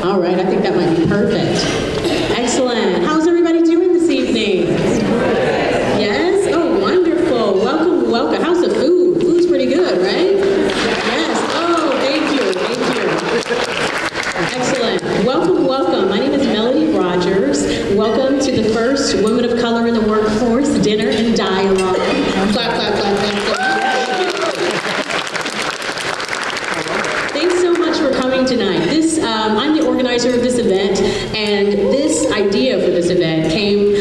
All right, I think that might be perfect. Excellent. How's everybody doing this evening? Yes? Oh, wonderful. Welcome, welcome. How's the food? Food's pretty good, right? Yes. Oh, thank you. Excellent. Welcome, welcome. My name is Melody Rogers. Welcome to the first Women of Color in the Workforce Dinner and Dialogue. Clap, clap, clap, clap, clap. Thanks so much for coming tonight. I'm the organizer of this event, and this idea for this event came,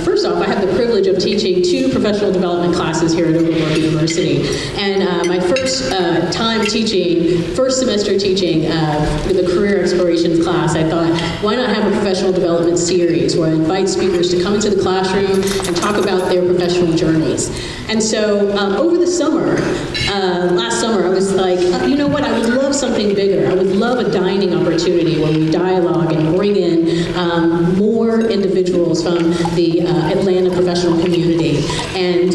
first off, I have the privilege of teaching 2 professional development classes here at Oglethorpe University. And my first time teaching, first semester teaching the career explorations class, I thought, why not have a professional development series where I invite speakers to come into the classroom and talk about their professional journeys. And so over the summer, last summer, I was like, you know what, I would love something bigger. I would love a dining opportunity where we dialogue and bring in more individuals from the Atlanta professional community. And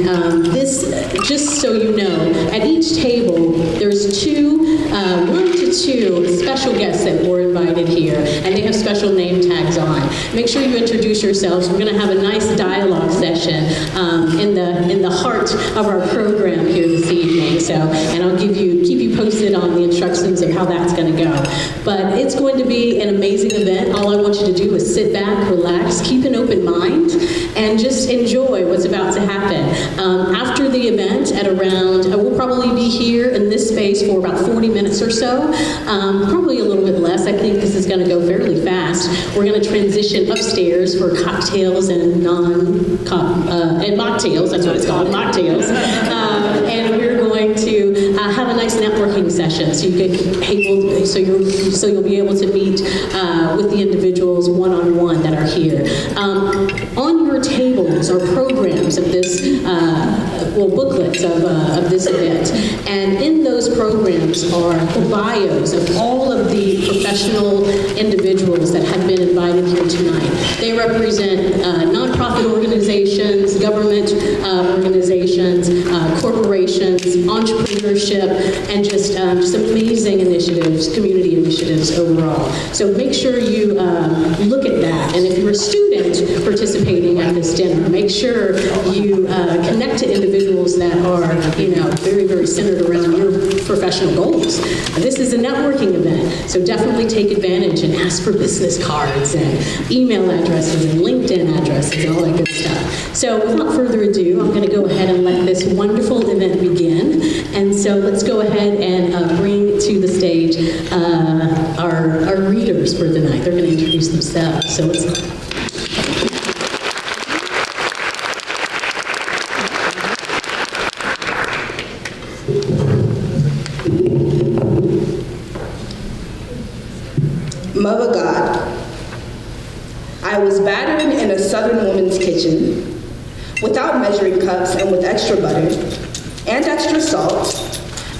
this, just so you know, at each table, there's 1 to 2 special guests that were invited here, and they have special name tags on. Make sure you introduce yourselves. We're going to have a nice dialogue session in the heart of our program here this evening. So, and I'll keep you posted on the instructions of how that's going to go. But it's going to be an amazing event. All I want you to do is sit back, relax, keep an open mind, and just enjoy what's about to happen. After the event, at around, we'll probably be here in this space for about 40 minutes or so, probably a little bit less. I think this is going to go fairly fast. We're going to transition upstairs for cocktails and and mocktails. That's what it's called, mocktails. And we're going to have a nice networking session, so you'll be able to meet with the individuals one-on-one that are here. On your tables are programs of this, booklets of this event, and in those programs are the bios of all of the professional individuals that have been invited here tonight. They represent nonprofit organizations, government organizations, corporations, entrepreneurship, and just amazing initiatives, community initiatives overall. So make sure you look at that. And if you're a student participating at this dinner, make sure you connect to individuals that are, very, very centered around your professional goals. This is a networking event, so definitely take advantage and ask for business cards and email addresses and LinkedIn addresses and all that good stuff. So without further ado, I'm going to go ahead and let this wonderful event begin. And so let's go ahead and bring to the stage our readers for the night. They're going to introduce themselves. So let's Mother God, I was battering in a Southern woman's kitchen, without measuring cups and with extra butter, and extra salt,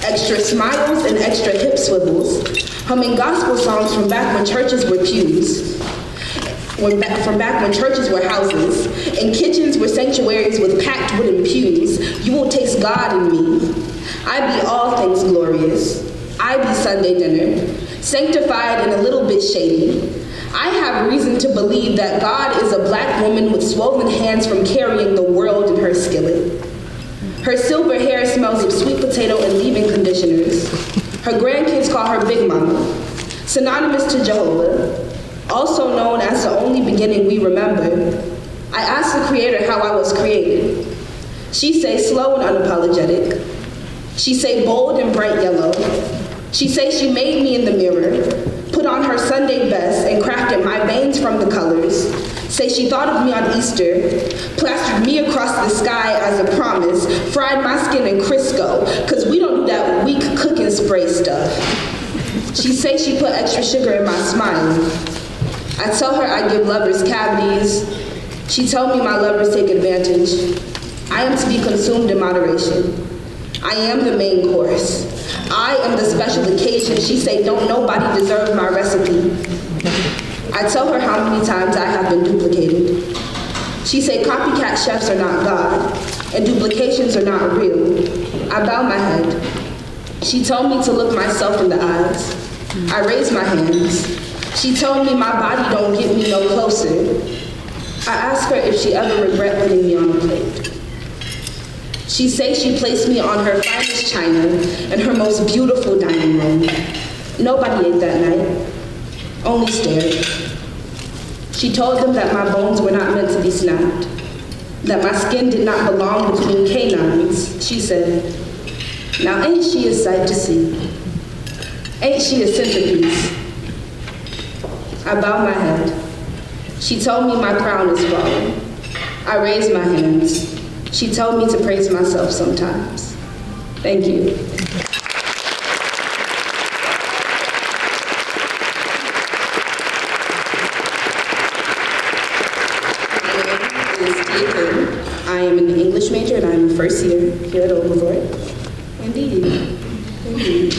extra smiles and extra hip swivels, humming gospel songs from back when churches were pews, from back when churches were houses, and kitchens were sanctuaries with packed wooden pews. You will taste God in me. I be all things glorious. I be Sunday dinner, sanctified and a little bit shady. I have reason to believe that God is a black woman with swollen hands from carrying the world in her skillet. Her silver hair smells of sweet potato and leave-in conditioners. Her grandkids call her Big Mama, synonymous to Jehovah, also known as the only beginning we remember. I asked the Creator how I was created. She say slow and unapologetic. She say bold and bright yellow. She say she made me in the mirror, put on her Sunday best and crafted my veins from the colors. Say she thought of me on Easter, plastered me across the sky as a promise, fried my skin in Crisco, cause we don't do that weak cooking spray stuff. She say she put extra sugar in my smile. I tell her I give lovers cavities. She tell me my lovers take advantage. I am to be consumed in moderation. I am the main course. I am the special occasion. She say, don't nobody deserve my recipe. I tell her how many times I have been duplicated. She say copycat chefs are not God, and duplications are not real. I bow my head. She told me to look myself in the eyes. I raise my hands. She told me my body don't get me no closer. I asked her if she ever regret putting me on a plate. She say she placed me on her finest china in her most beautiful dining room. Nobody ate that night, only stared. She told them that my bones were not meant to be snapped, that my skin did not belong between canines. She said, now ain't she a sight to see? Ain't she a centerpiece? I bowed my head. She told me my crown is falling. I raised my hands. She told me to praise myself sometimes. Thank you. My name is Tia. I am an English major and I'm a first year here at Oglethorpe. Indeed. Indeed.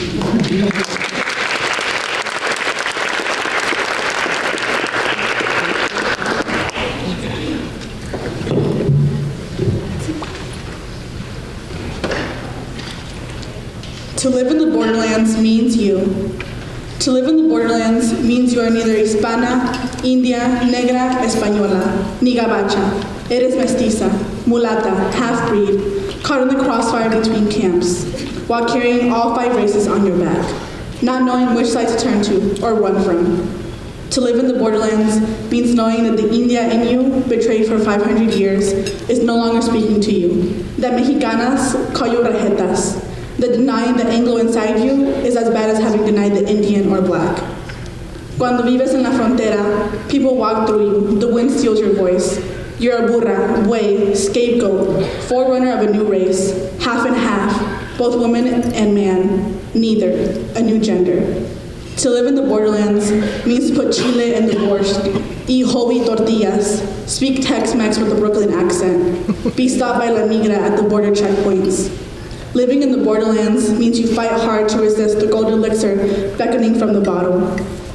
To live in the borderlands means you. To live in the borderlands means you are neither hispana, india, negra, española, ni gabacha. Eres mestiza, mulata, half-breed, caught in the crossfire between camps, while carrying all 5 races on your back, not knowing which side to turn to or run from. To live in the borderlands means knowing that the India in you, betrayed for 500 years, is no longer speaking to you, that Mexicanas call you rajetas, that denying the Anglo inside you is as bad as having denied the Indian or black. Cuando vives en la frontera, people walk through you, the wind steals your voice. You're a burra, buey, scapegoat, forerunner of a new race, half and half, both woman and man, neither, a new gender. To live in the borderlands means to put chile in the borscht, eat whole wheat tortillas, speak Tex-Mex with a Brooklyn accent, be stopped by La Migra at the border checkpoints. Living in the borderlands means you fight hard to resist the gold elixir beckoning from the bottle,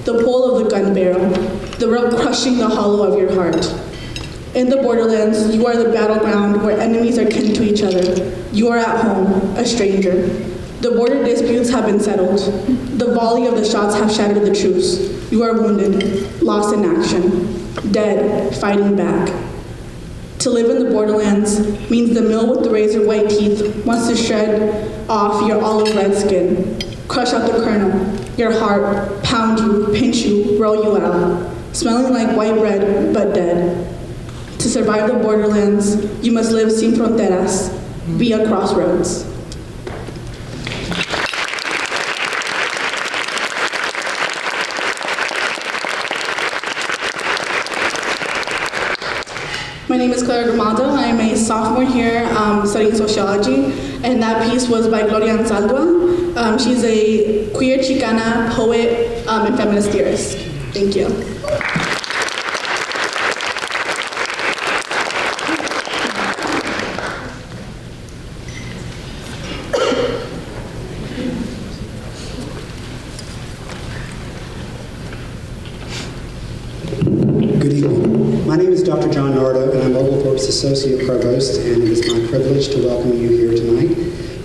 the pull of the gun barrel, the rope crushing the hollow of your heart. In the borderlands, you are the battleground where enemies are kin to each other. You are at home, a stranger. The border disputes have been settled. The volley of the shots have shattered the truce. You are wounded, lost in action, dead, fighting back. To live in the borderlands means the mill with the razor white teeth wants to shred off your olive red skin, crush out the kernel, your heart, pound you, pinch you, roll you out, smelling like white bread but dead. To survive the borderlands, you must live sin fronteras, be a crossroads. My name is Clara Grimaldo. I am a sophomore here studying sociology, and that piece was by Gloria Anzaldua. She's a queer Chicana poet and feminist theorist. Thank you. Good evening. My name is Dr. John Nardo, and I'm Oglethorpe's Associate Provost, and it is my privilege to welcome you here tonight.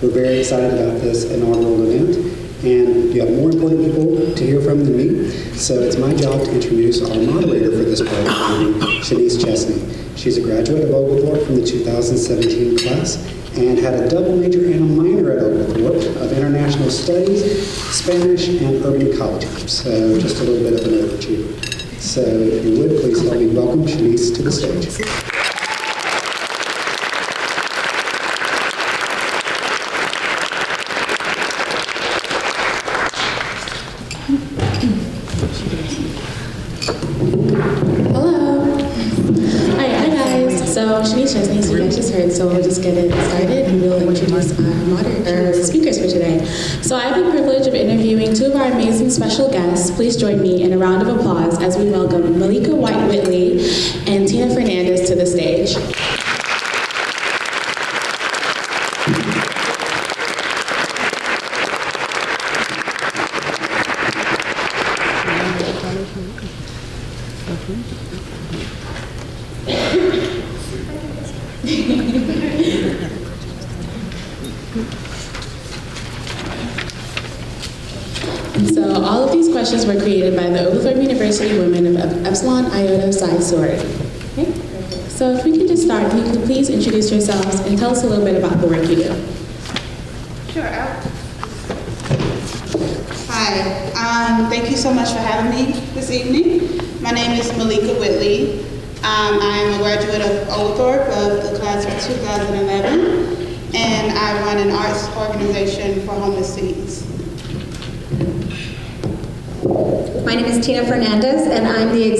We're very excited about this inaugural event, and you have more important people to hear from than me, so it's my job to introduce our moderator for this part of the meeting, Shanice Chesney. She's a graduate of Oglethorpe from the 2017 class and had a double major and a minor at Oglethorpe of International Studies, Spanish, and Urban Ecology. So just a little bit of an overview. So if you would, please help me welcome Shanice to the stage. So Shanice Chesney, so you guys just heard, so we'll just get it started and we'll introduce our speakers for today. So I have the privilege of interviewing 2 of our amazing special guests. Please join me in a round of applause as we welcome Malika Whitley and Tina Fernandez to the stage. And so all of these questions were created by the Oglethorpe University women of Epsilon Iota Psi Sorority. Okay, perfect. So if we can just start, if you could please introduce yourselves and tell us a little bit about the work you do. Sure. Hi. Thank you so much for having me this evening. My name is Malika Whitley. I am a graduate of Oglethorpe of the class of 2011, and I run an arts organization for homeless teens. My name is Tina Fernandez, and I'm the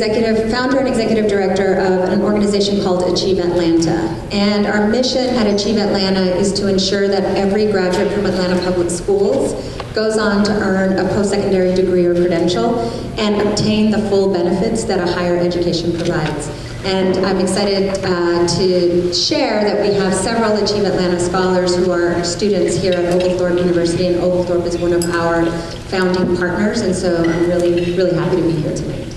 founder and executive director of an organization called Achieve Atlanta. And our mission at Achieve Atlanta is to ensure that every graduate from Atlanta Public Schools goes on to earn a post-secondary degree or credential and obtain the full benefits that a higher education provides. And I'm excited to share that we have several Achieve Atlanta scholars who are students here at Oglethorpe University, and Oglethorpe is one of our founding partners, and so I'm really, really happy to be here tonight.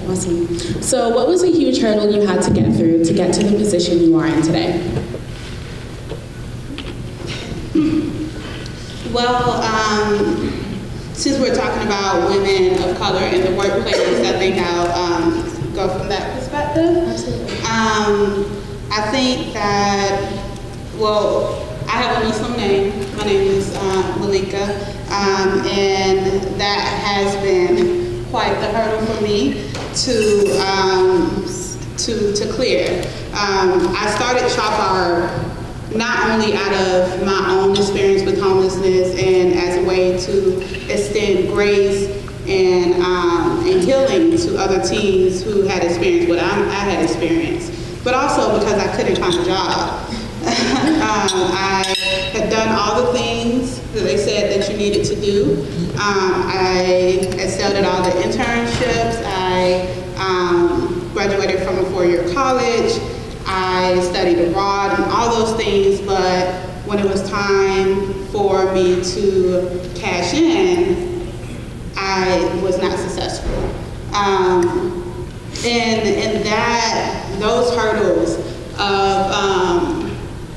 Awesome. So what was a huge hurdle you had to get through to get to the position you are in today? Well, since we're talking about women of color in the workplace, I think I'll go from that perspective. Absolutely. I think that, well, I have a Muslim name. My name is Malika, and that has been quite the hurdle for me to clear. I started ChopArt not only out of my own experience with homelessness and as a way to extend grace and healing to other teens who had experienced what I had experienced, but also because I couldn't find a job. I had done all the things that they said that you needed to do. I excelled at all the internships. I graduated from a 4-year college. I studied abroad and all those things, but when it was time for me to cash in, I was not successful. And that, those hurdles of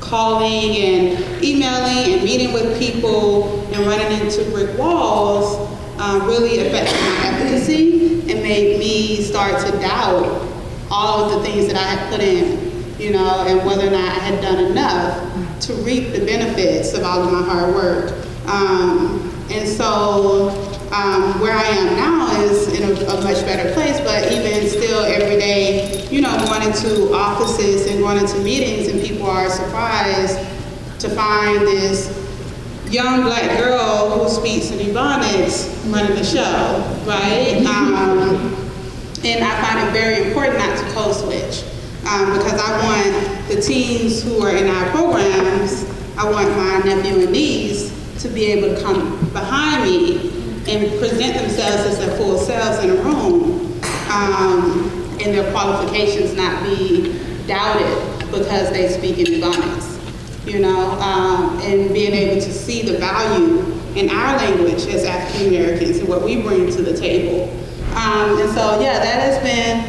calling and emailing and meeting with people and running into brick walls really affected my efficacy and made me start to doubt all of the things that I had put in, you know, and whether or not I had done enough to reap the benefits of all of my hard work. And so where I am now is in a much better place, but even still every day, you know, going into offices and going into meetings, and people are surprised to find this young black girl who speaks in Ebonics running the show, right? And I find it very important not to code switch, because I want the teens who are in our programs, I want my nephew and niece to be able to come behind me and present themselves as their full selves in a room, and their qualifications not be doubted because they speak in Ebonics, you know, and being able to see the value in our language as African Americans and what we bring to the table. And so, yeah, that has been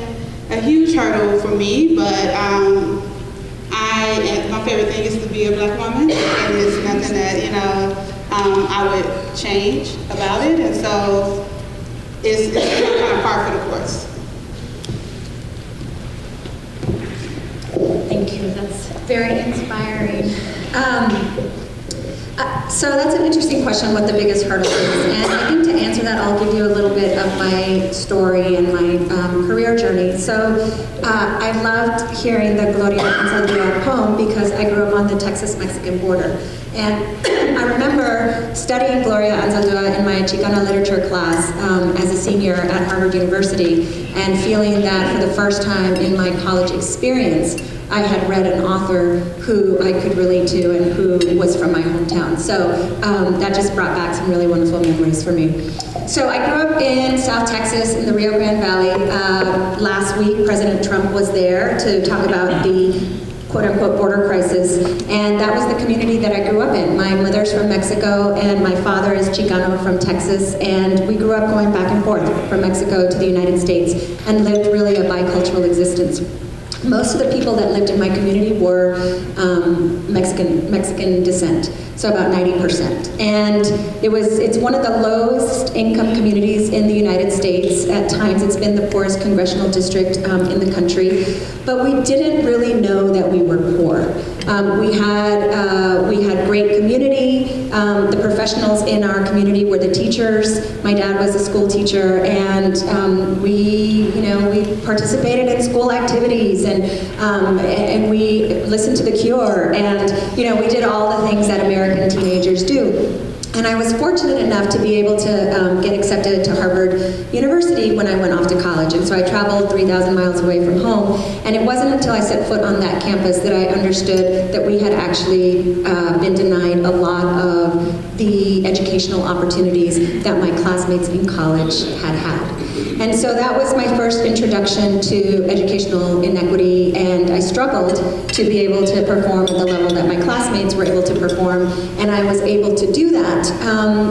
a huge hurdle for me, but my favorite thing is to be a black woman, and it's nothing that, you know, I would change about it, and so it's kind of par for the course. Thank you. That's very inspiring. So that's an interesting question, what the biggest hurdle is. And I think to answer that, I'll give you a little bit of my story and my career journey. So I loved hearing the Gloria Anzaldúa poem because I grew up on the Texas-Mexican border. And I remember studying Gloria Anzaldúa in my Chicana literature class as a senior at Harvard University, and feeling that for the first time in my college experience, I had read an author who I could relate to and who was from my hometown. So that just brought back some really wonderful memories for me. So I grew up in South Texas in the Rio Grande Valley. Last week, President Trump was there to talk about the quote-unquote border crisis, and that was the community that I grew up in. My mother's from Mexico, and my father is Chicano from Texas, and we grew up going back and forth from Mexico to the United States and lived really a bicultural existence. Most of the people that lived in my community were Mexican descent, so about 90%. And it's one of the lowest income communities in the United States. At times it's been the poorest congressional district in the country, but we didn't really know that we were poor. We had great community. The professionals in our community were the teachers. My dad was a school teacher, and we participated in school activities, and we listened to The Cure, and we did all the things that American teenagers do. And I was fortunate enough to be able to get accepted to Harvard University when I went off to college. And so I traveled 3,000 miles away from home. And it wasn't until I set foot on that campus that I understood that we had actually been denied a lot of the educational opportunities that my classmates in college had had. And so that was my first introduction to educational inequity, and I struggled to be able to perform at the level that my classmates were able to perform, and I was able to do that.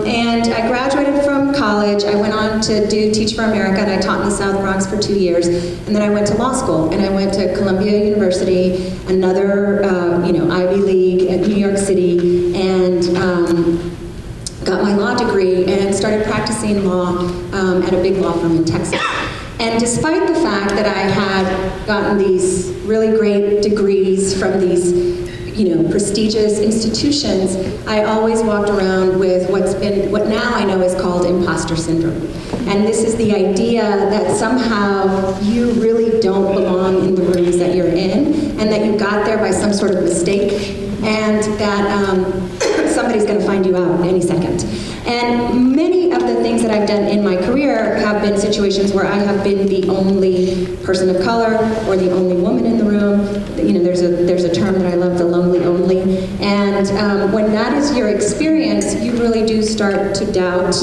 And I graduated from college. I went on to do Teach for America, and I taught in the South Bronx for 2 years. And then I went to law school, and I went to Columbia University, another Ivy League at New York City, and got my law degree and started practicing law at a big law firm in Texas. And despite the fact that I had gotten these really great degrees from these prestigious institutions, I always walked around with what now I know is called imposter syndrome. And this is the idea that somehow you really don't belong in the rooms that you're in, and that you got there by some sort of mistake, and that somebody's going to find you out any second. And many of the things that I've done in my career have been situations where I have been the only person of color or the only woman in the room. There's a term that I love, the lonely only. And when that is your experience, you really do start to doubt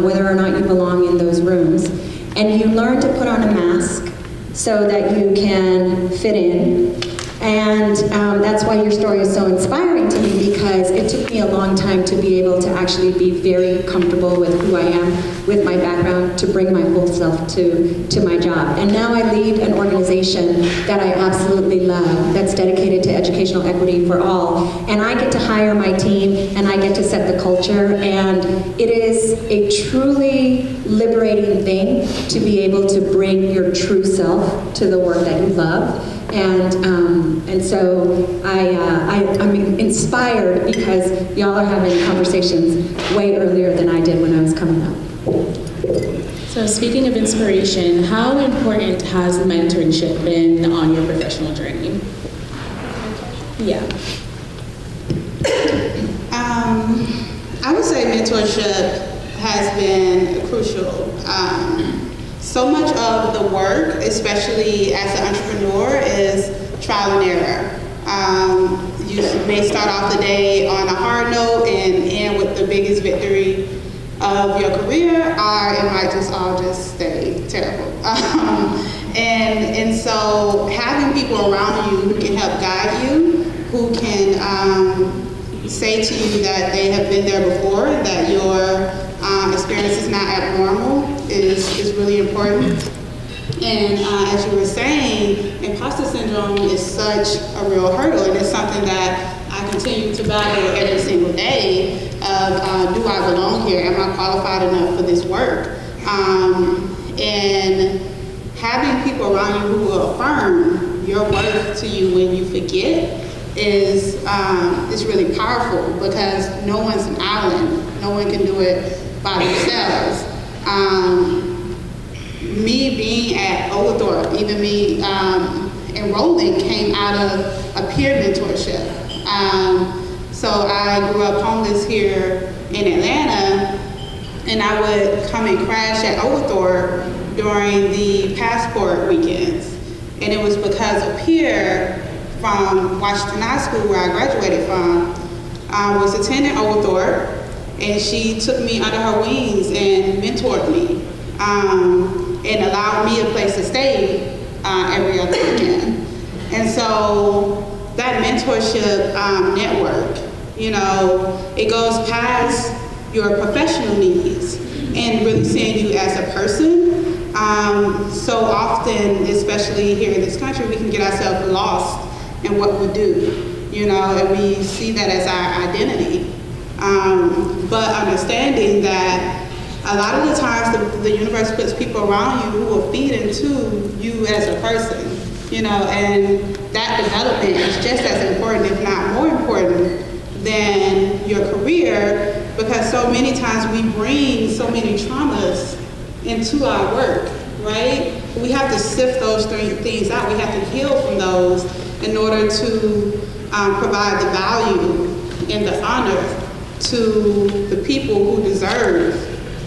whether or not you belong in those rooms. And you learn to put on a mask so that you can fit in. And that's why your story is so inspiring to me, because it took me a long time to be able to actually be very comfortable with who I am, with my background, to bring my whole self to my job. And now I lead an organization that I absolutely love, that's dedicated to educational equity for all. And I get to hire my team, and I get to set the culture, and it is a truly liberating thing to be able to bring your true self to the work that you love. And so I'm inspired because y'all are having conversations way earlier than I did when I was coming up. So speaking of inspiration, how important has mentorship been on your professional journey? Yeah. I would say mentorship has been crucial. So much of the work, especially as an entrepreneur, is trial and error. You may start off the day on a hard note and end with the biggest victory of your career, or it might just all just stay terrible. And so having people around you who can help guide you, who can say to you that they have been there before, that your experience is not abnormal, is really important. And as you were saying, imposter syndrome is such a real hurdle, and it's something that I continue to battle every single day of, do I belong here? Am I qualified enough for this work? And having people around you who will affirm your worth to you when you forget is really powerful, because no one's an island. No one can do it by themselves. Me being at Oglethorpe, even me enrolling, came out of a peer mentorship. So I grew up homeless here in Atlanta, and I would come and crash at Oglethorpe during the passport weekends. And it was because a peer from Washington High School, where I graduated from, was attending Oglethorpe, and she took me under her wings and mentored me, and allowed me a place to stay every other weekend. And so that mentorship network, it goes past your professional needs and really seeing you as a person, So often, especially here in this country, we can get ourselves lost in what we do, you know, and we see that as our identity. But understanding that a lot of the times the universe puts people around you who will feed into you as a person, you know, and that development is just as important, if not more important, than your career, because so many times we bring so many traumas into our work, right? We have to sift those things out. We have to heal from those in order to provide the value and the honor to the people who deserve,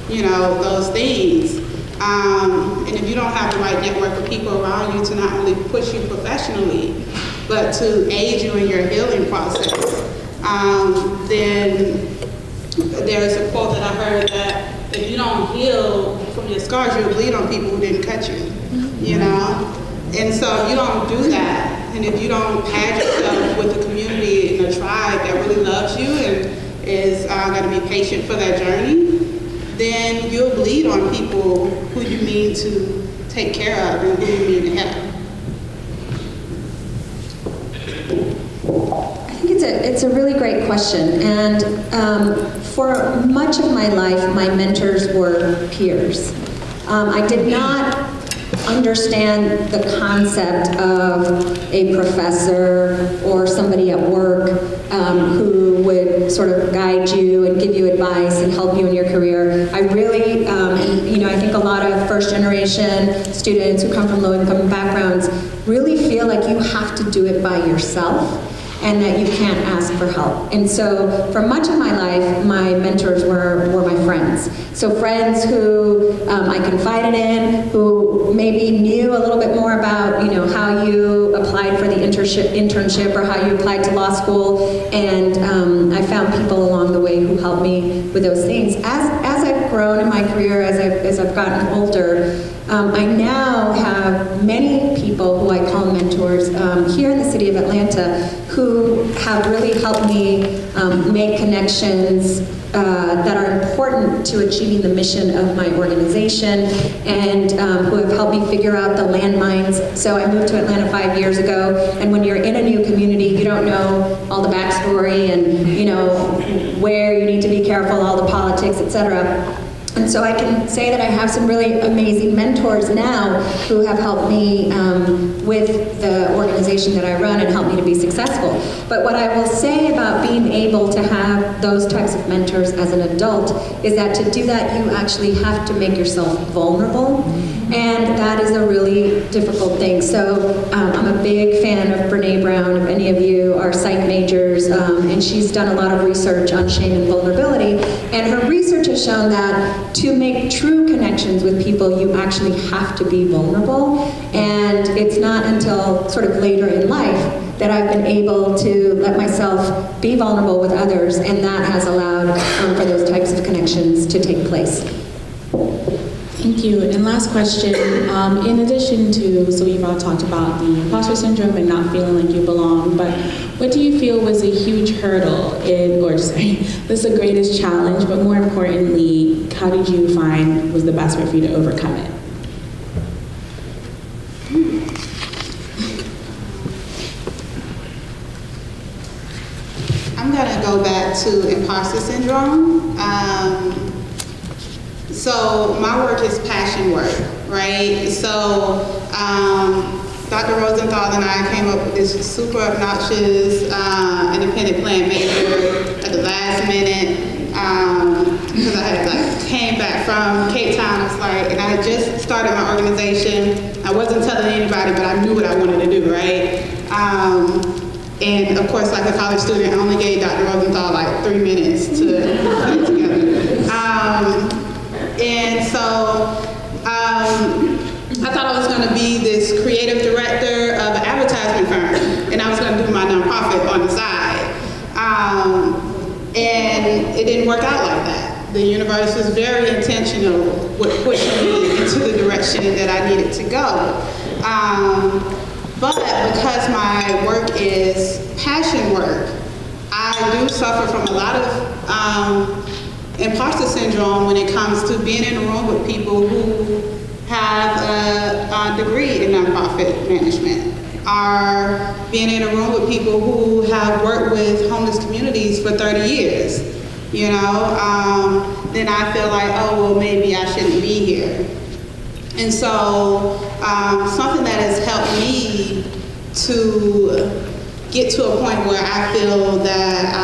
you know, those things. And if you don't have the right network of people around you to not only push you professionally, but to aid you in your healing process, then there's a quote that I heard that if you don't heal from your scars, you'll bleed on people who didn't cut you, you know? And so if you don't do that, and if you don't pad yourself with a community and a tribe that really loves you and is going to be patient for that journey, then you'll bleed on people who you mean to take care of and who you mean to help. I think it's a really great question, and for much of my life, my mentors were peers. I did not understand the concept of a professor or somebody at work who would sort of guide you and give you advice and help you in your career. I really, you know, I think a lot of first-generation students who come from low-income backgrounds really feel like you have to do it by yourself and that you can't ask for help. And so for much of my life, my mentors were my friends. So friends who I confided in, who maybe knew a little bit more about, you know, how you applied for the internship or how you applied to law school. And I found people along the way who helped me with those things. As I've grown in my career, as I've gotten older, I now have many people who I call mentors here in the city of Atlanta who have really helped me make connections that are important to achieving the mission of my organization, and who have helped me figure out the landmines. So I moved to Atlanta 5 years ago, and when you're in a new community, you don't know all the backstory and, you know, where you need to be careful, all the politics, etc. And so I can say that I have some really amazing mentors now who have helped me with the organization that I run and helped me to be successful. But what I will say about being able to have those types of mentors as an adult is that to do that, you actually have to make yourself vulnerable. And that is a really difficult thing. So I'm a big fan of Brene Brown, if any of you are psych majors, and she's done a lot of research on shame and vulnerability. And her research has shown that to make true connections with people, you actually have to be vulnerable. And it's not until sort of later in life that I've been able to let myself be vulnerable with others, and that has allowed for those types of connections to take place. Thank you. And last question, in addition to, so we've all talked about the imposter syndrome and not feeling like you belong, but what do you feel was a huge hurdle what's the greatest challenge, but more importantly, how did you find was the best way for you to overcome it? I'm gonna go back to imposter syndrome. So my work is passion work, right? So Dr. Rosenthal and I came up with this super obnoxious independent plan major at the last minute because I had came back from Cape Town. I was and I had just started my organization. I wasn't telling anybody, but I knew what I wanted to do, right? And of course, like a college student, I only gave Dr. Rosenthal 3 minutes to put it together. And so I thought I was going to be this creative director of an advertisement firm, and I was going to do my nonprofit on the side. And it didn't work out like that. The universe was very intentional with pushing me into the direction that I needed to go. But because my work is passion work, I do suffer from a lot of imposter syndrome when it comes to being in a room with people who have a degree in nonprofit management, are being in a room with people who have worked with homeless communities for 30 years, you know, then I feel like, oh, well, maybe I shouldn't be here. And so something that has helped me to get to a point where I feel that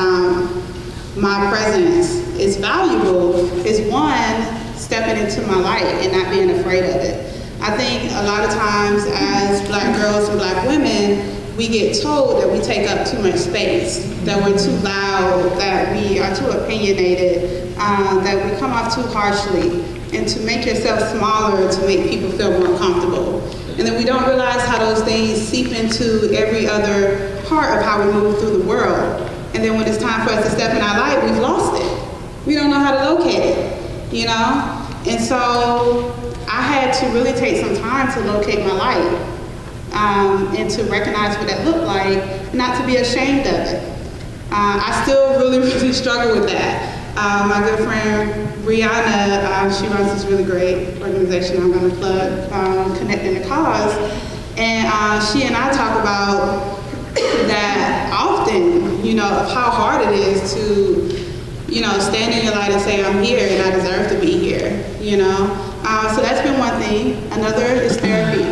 my presence is valuable is one, stepping into my light and not being afraid of it. I think a lot of times as Black girls and Black women, we get told that we take up too much space, that we're too loud, that we are too opinionated, that we come off too harshly, and to make yourself smaller to make people feel more comfortable. And then we don't realize how those things seep into every other part of how we move through the world. And then when it's time for us to step in our light, we've lost it. We don't know how to locate it, you know? And so I had to really take some time to locate my light and to recognize what that looked like, not to be ashamed of it. I still really struggle with that. My good friend Brianna, she runs this really great organization I'm going to plug, Connecting the Cause, and she and I talk about that often, you know, of how hard it is to, you know, stand in your light and say, I'm here and I deserve to be here, you know. So that's been one thing. Another is therapy.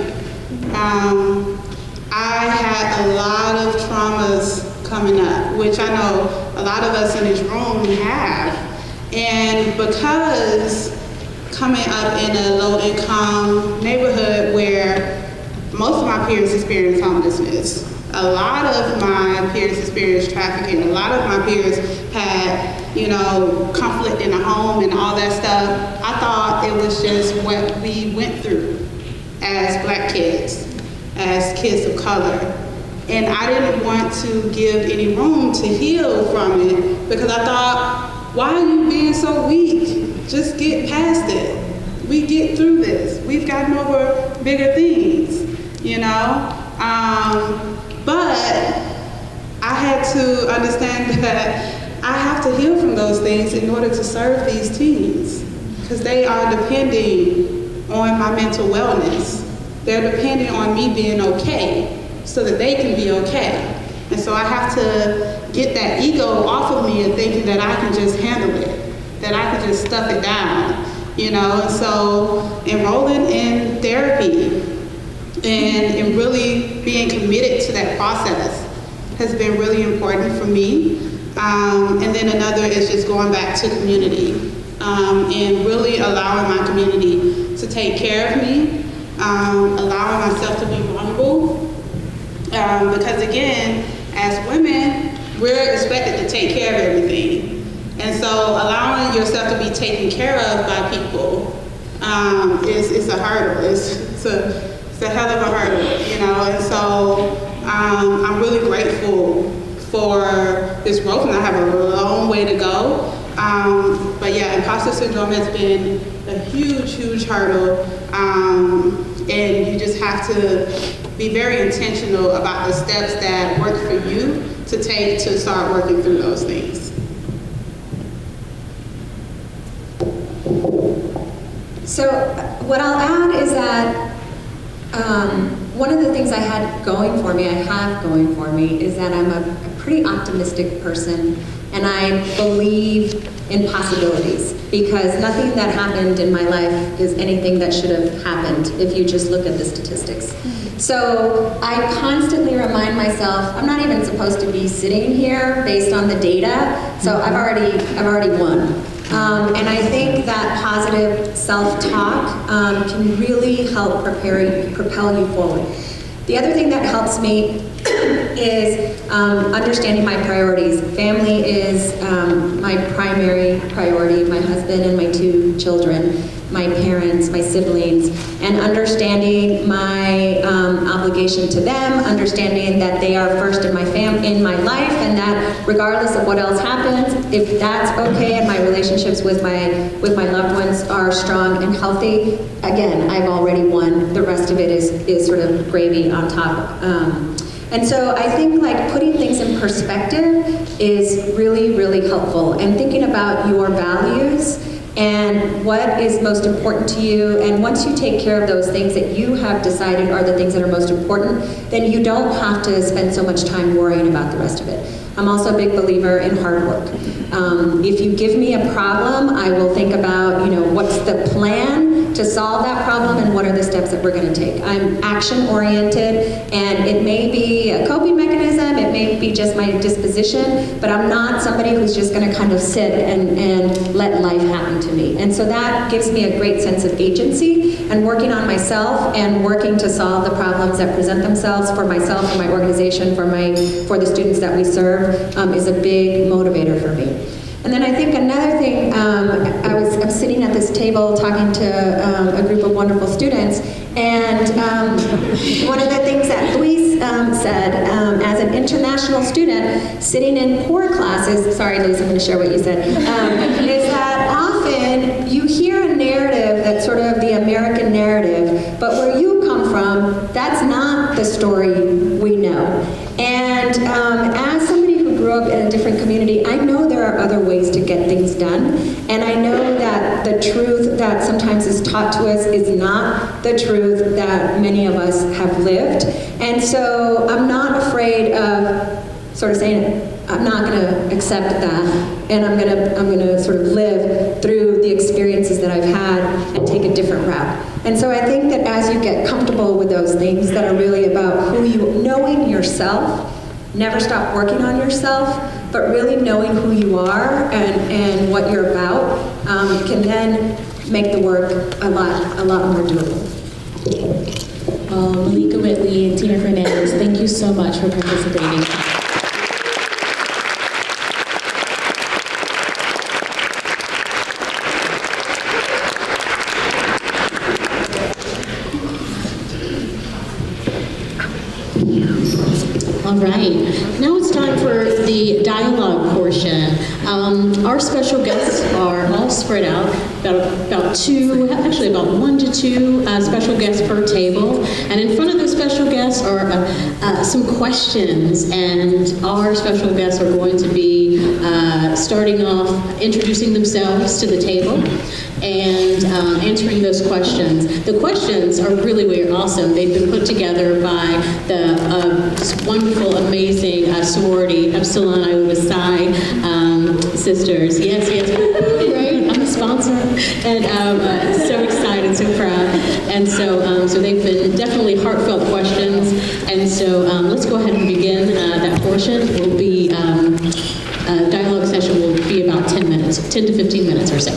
I had a lot of traumas coming up, which I know a lot of us in this room have. And because coming up in a low-income neighborhood where most of my peers experience homelessness, a lot of my peers experienced trafficking, a lot of my peers had, you know, conflict in the home and all that stuff. I thought it was just what we went through as Black kids, as kids of color. And I didn't want to give any room to heal from it because I thought, why are you being so weak? Just get past it. We get through this. We've gotten over bigger things, you know? But I had to understand that I have to heal from those things in order to serve these teens because they are depending on my mental wellness. They're depending on me being okay so that they can be okay. And so I have to get that ego off of me and thinking that I can just handle it, that I can just stuff it down, you know? And so enrolling in therapy and really being committed to that process has been really important for me. And then another is just going back to community and really allowing my community to take care of me, allowing myself to be vulnerable. Because again, as women, we're expected to take care of everything. And so allowing yourself to be taken care of by people is a hurdle. It's a hell of a hurdle, you know, and so I'm really grateful for this growth, and I have a long way to go. But yeah, imposter syndrome has been a huge, huge hurdle, and you just have to be very intentional about the steps that work for you to take to start working through those things. So what I'll add is that one of the things I have going for me is that I'm a pretty optimistic person, and I believe in possibilities because nothing that happened in my life is anything that should have happened if you just look at the statistics. So I constantly remind myself I'm not even supposed to be sitting here based on the data, so I've already won. And I think that positive self-talk can really help propel you forward. The other thing that helps me is understanding my priorities. Family is my primary priority, my husband and my 2 children, my parents, my siblings, and understanding my obligation to them, understanding that they are first in my life, and that regardless of what else happens, if that's okay and my relationships with my loved ones are strong and healthy, again, I've already won. The rest of it is sort of gravy on top. And so I think like putting things in perspective is really, really helpful, and thinking about your values and what is most important to you. And once you take care of those things that you have decided are the things that are most important, then you don't have to spend so much time worrying about the rest of it. I'm also a big believer in hard work. If you give me a problem, I will think about, what's the plan to solve that problem and what are the steps that we're going to take. I'm action-oriented, and it may be a coping mechanism, it may be just my disposition, but I'm not somebody who's just going to kind of sit and let life happen to me. And so that gives me a great sense of agency, and working on myself and working to solve the problems that present themselves for myself, for my organization, for the students that we serve is a big motivator for me. And then I think another thing, I'm sitting at this table talking to a group of wonderful students, and one of the things that Luis said, as an international student sitting in core classes, sorry Luis, I'm going to share what you said, is that often you hear a narrative that's sort of the American narrative, but where you come from, that's not the story we know. And as somebody who grew up in a different community, I know there are other ways to get things done, and I know that the truth that sometimes is taught to us is not the truth that many of us have lived. And so I'm not afraid of sort of saying, I'm not going to accept that, and I'm going to sort of live through the experiences that I've had and take a different route. And so I think that as you get comfortable with those things that are really about knowing yourself, never stop working on yourself, but really knowing who you are and what you're about, can then make the work a lot more doable. Well, Malika, Whitley, and Tina Fernandez, thank you so much for participating. All right, now it's time for the dialogue portion. Our special guests are all spread out, about 1 to 2 special guests per table. And in front of those special guests are some questions, and our special guests are going to be starting off introducing themselves to the table and answering those questions. The questions are really awesome. They've been put together by the wonderful, amazing sorority, Epsilon Iota Psi sisters. Yes, right? I'm a sponsor, and so excited, so proud. And so they've been definitely heartfelt questions. And so let's go ahead and begin that portion. Will be dialogue session will be about 10 to 15 minutes or so.